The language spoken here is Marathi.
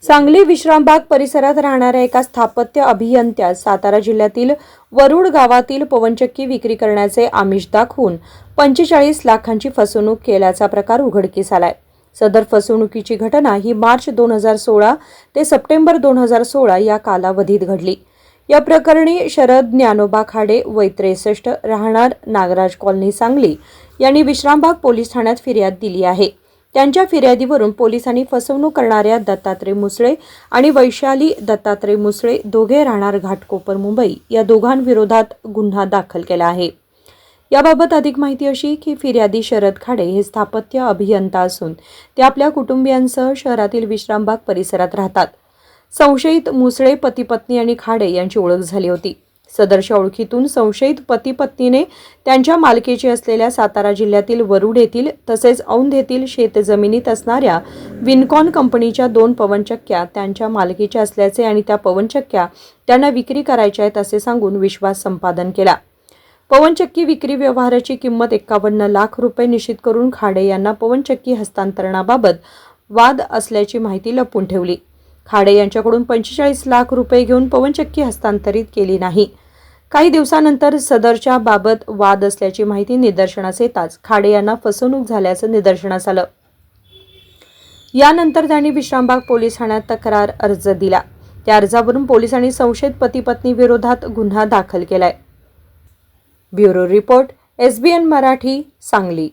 सांगली विश्रामबाग परिसरात राहणाऱ्या एका स्थापत्य अभियंत्यास सातारा जिल्ह्यातील वरुड गावातील पवनचक्की विक्री करण्याचे आमिष दाखवून 45 लाखांची फसवणूक केल्याचा प्रकार उघडकीस आलाय। सदर फसवणुकीची घटना ही मार्च 2016 ते सप्टेंबर 2016 या कालावधीत घडली। या प्रकरणी शरद ज्ञानोबा खाडे वय 63 राहणार नागराज कॉलनी सांगली यांनी विश्रामबाग पोलीस ठाण्यात फिर्याद दिली आहे। त्यांच्या फिर्यादीवरून पोलिसांनी फसवणूक करणाऱ्या दत्तात्रय मुसळे आणि वैशाली दत्तात्रय मुसळे दोघे राहणार घाटकोपर मुंबई या दोघांविरोधात गुन्हा दाखल केला आहे। याबाबत अधिक माहिती अशी की फिर्यादी शरद खाडे हे स्थापत्य अभियंता असून ते आपल्या कुटुंबियांसह शहरातील विश्रामबाग परिसरात राहतात। संशयित मुसळे पती पत्नी आणि खाडे यांची ओळख झाली होती। सदरच्या ओळखीतून संशयित पती पत्नीने त्यांच्या मालकीचे असलेल्या सातारा जिल्ह्यातील वरुड येथील तसेच औंध येथील शेतजमिनीत असणाऱ्या विनकॉन कंपनीच्या 2 पवनचक्क्या त्यांच्या मालकीच्या असल्याचे आणि त्या पवनचक्क्या त्यांना विक्री करायच्या आहेत असे सांगून विश्वास संपादन केला। पवनचक्की विक्री व्यवहाराची किंमत 51 लाख रुपये निश्चित करून खाडे यांना पवनचक्की हस्तांतरणाबाबत वाद असल्याची माहिती लपवून ठेवली। खाडे यांच्याकडून 45 लाख रुपये घेऊन पवनचक्की हस्तांतरित केली नाही। काही दिवसानंतर सदरच्या बाबत वाद असल्याची माहिती निदर्शनास येताच खाडे यांना फसवणूक झाल्याचं निदर्शनास आलं। यानंतर त्यांनी विश्रामबाग पोलीस ठाण्यात तक्रार अर्ज दिला। त्या अर्जावरून पोलिसांनी संशयित पती पत्नी विरोधात गुन्हा दाखल केलाय। Bureau report SBN Marathi Sangli.